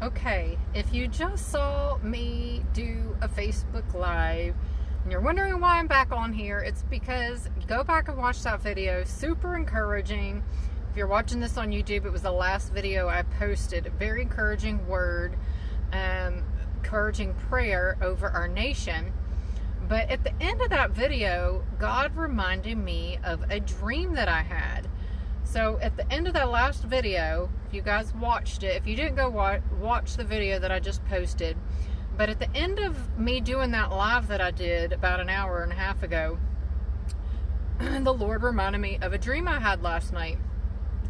Okay, if you just saw me do a Facebook Live and you're wondering why I'm back on here, it's because go back and watch that video. Super encouraging. If you're watching this on YouTube, it was the last video I posted. A very encouraging word, encouraging prayer over our nation. But at the end of that video, God reminded me of a dream that I had. So at the end of that last video, if you guys watched it, if you didn't go watch the video that I just posted, but at the end of me doing that live that I did about an hour and a half ago, the Lord reminded me of a dream I had last night,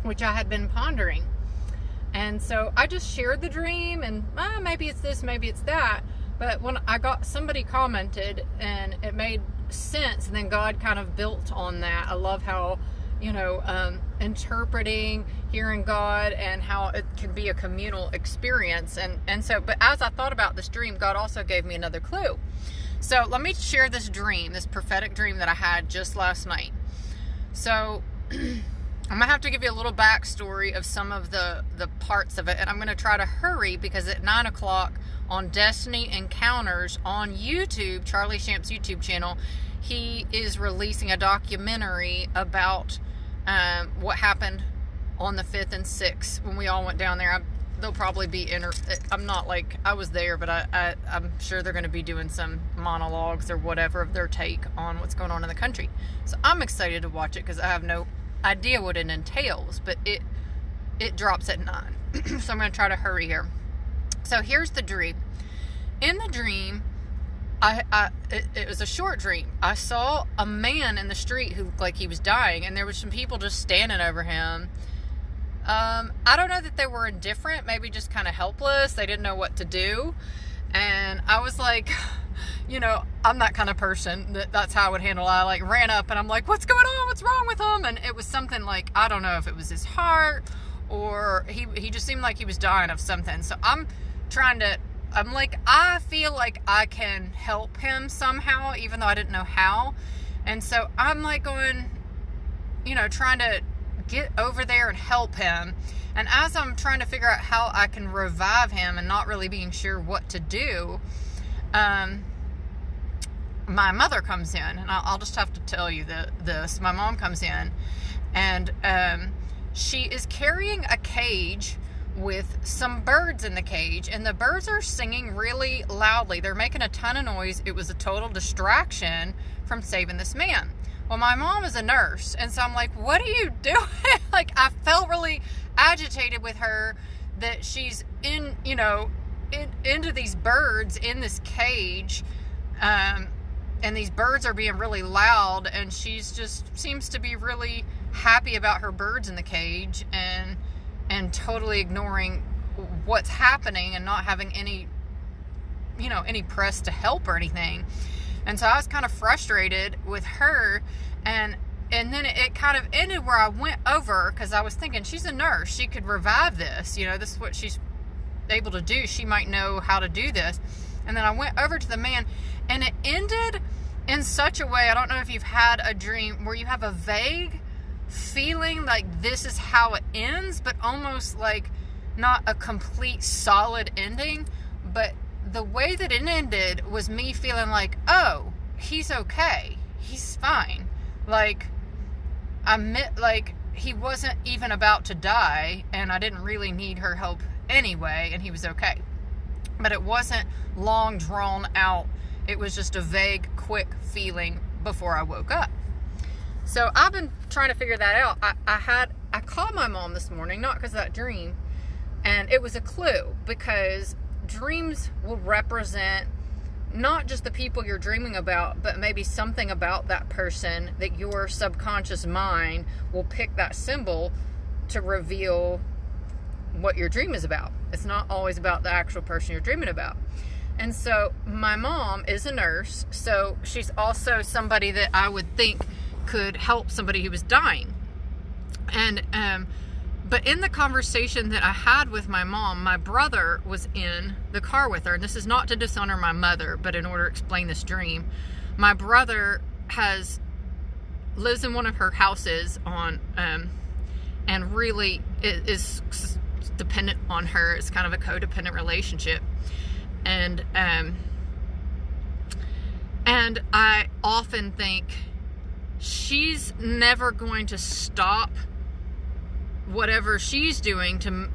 which I had been pondering. And so I just shared the dream, and maybe it's this, maybe it's that. But when somebody commented and it made sense, and then God kind of built on that. I love how, interpreting, hearing God, and how it can be a communal experience. And so, but as I thought about this dream, God also gave me another clue. So let me share this dream, this prophetic dream that I had just last night. So I'm going to have to give you a little backstory of some of the parts of it. And I'm going to try to hurry because at 9 o'clock on Destiny Encounters on YouTube, Charlie Shamp's YouTube channel, he is releasing a documentary about what happened on the 5th and 6th when we all went down there. They'll probably be I'm not like I was there, but I'm sure they're going to be doing some monologues or whatever of their take on what's going on in the country. So I'm excited to watch it because I have no idea what it entails, but it drops at 9. So I'm going to try to hurry here. So here's the dream. In the dream, it was a short dream. I saw a man in the street who looked like he was dying, and there were some people just standing over him. I don't know that they were indifferent, maybe just kind of helpless. They didn't know what to do. And I was like, I'm that kind of person. That's how I would handle it. I like ran up and I'm like, what's going on? What's wrong with him? And it was something like, I don't know if it was his heart or he just seemed like he was dying of something. So I'm like, I feel like I can help him somehow, even though I didn't know how. And so I'm like going, trying to get over there and help him. And as I'm trying to figure out how I can revive him and not really being sure what to do, my mother comes in, and I'll just have to tell you this. My mom comes in, and she is carrying a cage with some birds in the cage, and the birds are singing really loudly. They're making a ton of noise. It was a total distraction from saving this man. Well, my mom is a nurse, and so I'm like, what are you doing? Like, I felt really agitated with her that she's into these birds in this cage, and these birds are being really loud, and she's just seems to be really happy about her birds in the cage and totally ignoring what's happening and not having any press to help or anything. And so I was kind of frustrated with her, and then it kind of ended where I went over, because I was thinking, she's a nurse, she could revive this, this is what she's able to do, she might know how to do this. And then I went over to the man, and it ended in such a way, I don't know if you've had a dream where you have a vague feeling like this is how it ends, but almost like not a complete solid ending. But the way that it ended was me feeling like, oh, he's okay, he's fine, like he wasn't even about to die, and I didn't really need her help anyway, and he was okay. But it wasn't long drawn out. It was just a vague, quick feeling before I woke up. So I've been trying to figure that out. I called my mom this morning, not because of that dream, and it was a clue, because dreams will represent not just the people you're dreaming about, but maybe something about that person that your subconscious mind will pick that symbol to reveal what your dream is about. It's not always about the actual person you're dreaming about. And so my mom is a nurse, so she's also somebody that I would think could help somebody who was dying. And but in the conversation that I had with my mom, my brother was in the car with her. And this is not to dishonor my mother, but in order to explain this dream, my brother lives in one of her houses on and really is dependent on her. It's kind of a codependent relationship. And I often think she's never going to stop whatever she's doing to...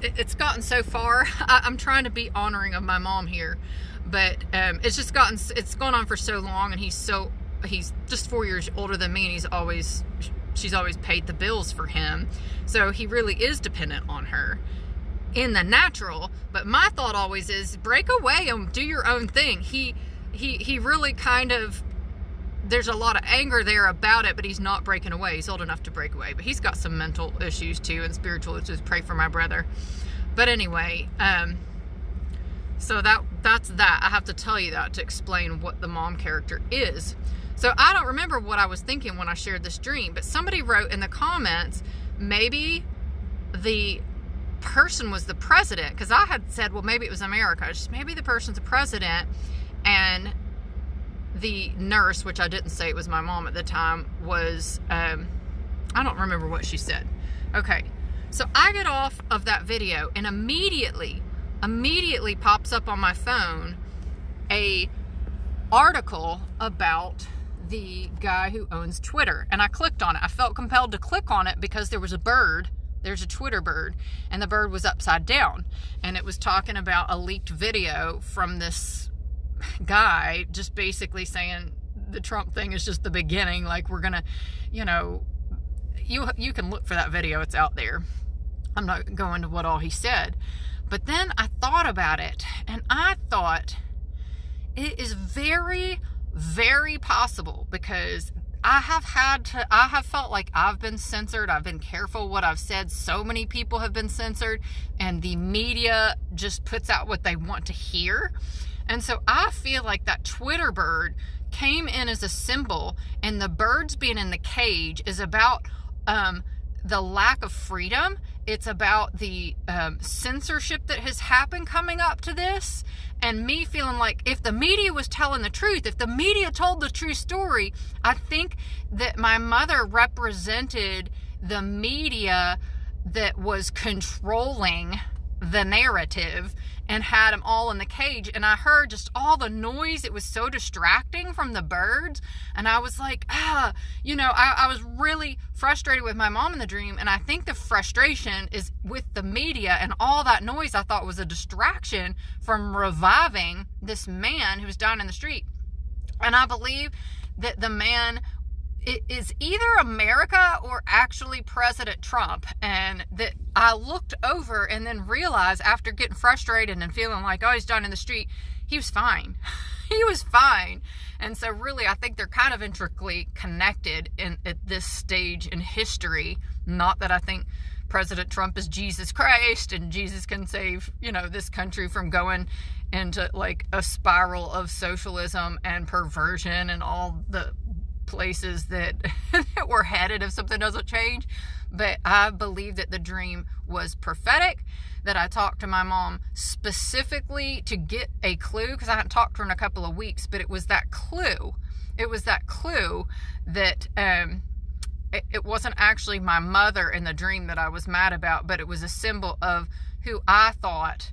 It's gotten so far. I'm trying to be honoring of my mom here, but it's gone on for so long, and he's just 4 years older than me, and she's always paid the bills for him, so he really is dependent on her in the natural. But my thought always is, break away and do your own thing. He really kind of, there's a lot of anger there about it, but he's not breaking away. He's old enough to break away, but he's got some mental issues too, and spiritual issues. Pray for my brother. But anyway, so that's that. I have to tell you that to explain what the mom character is. So I don't remember what I was thinking when I shared this dream, but somebody wrote in the comments, maybe the person was the president, because I had said, well, maybe it was America. Just maybe the person's the president, and the nurse, which I didn't say it was my mom at the time, was, I don't remember what she said. Okay, so I get off of that video, and immediately pops up on my phone a article about the guy who owns Twitter, and I clicked on it. I felt compelled to click on it because there was a bird. There's a Twitter bird, and the bird was upside down, and it was talking about a leaked video from this guy, just basically saying the Trump thing is just the beginning. Like, we're gonna, you can look for that video. It's out there. I'm not going to what all he said. But then I thought about it, and I thought it is very, very possible, because I have felt like I've been censored. I've been careful what I've said. So many people have been censored, and the media just puts out what they want to hear. And so I feel like that Twitter bird came in as a symbol, and the birds being in the cage is about the lack of freedom. It's about the censorship that has happened coming up to this, and me feeling like if the media was telling the truth, if the media told the true story, I think that my mother represented the media that was controlling the narrative and had them all in the cage. And I heard just all the noise. It was so distracting from the birds, and I was like, I was really frustrated with my mom in the dream. And I think the frustration is with the media, and all that noise I thought was a distraction from reviving this man who was down in the street. And I believe that the man is either America or actually President Trump. And that I looked over and then realized, after getting frustrated and feeling like, oh, he's down in the street, he was fine. He was fine. And so really, I think they're kind of intricately connected at this stage in history. Not that I think President Trump is Jesus Christ and Jesus can save, this country from going into like a spiral of socialism and perversion and all the places that we're headed if something doesn't change. But I believe that the dream was prophetic, that I talked to my mom specifically to get a clue, because I hadn't talked to her in a couple of weeks, but it was that clue. It was that clue that it wasn't actually my mother in the dream that I was mad about, but it was a symbol of who I thought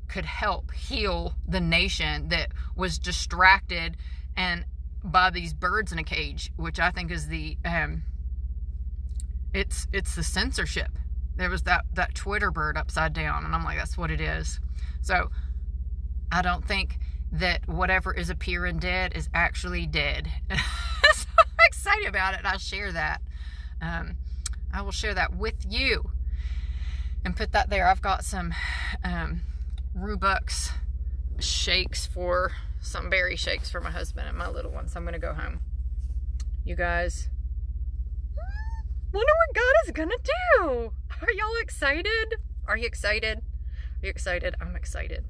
could help heal the nation that was distracted and by these birds in a cage, which I think is the it's the censorship. There was that Twitter bird upside down, and I'm like, that's what it is. So I don't think that whatever is appearing dead is actually dead. So I'm excited about it, and I'll share that. I will share that with you and put that there. I've got some Rubux shakes, for some berry shakes for my husband and my little one. So I'm going to go home. You guys, wonder what God is going to do. Are y'all excited? Are you excited? Are you excited? I'm excited.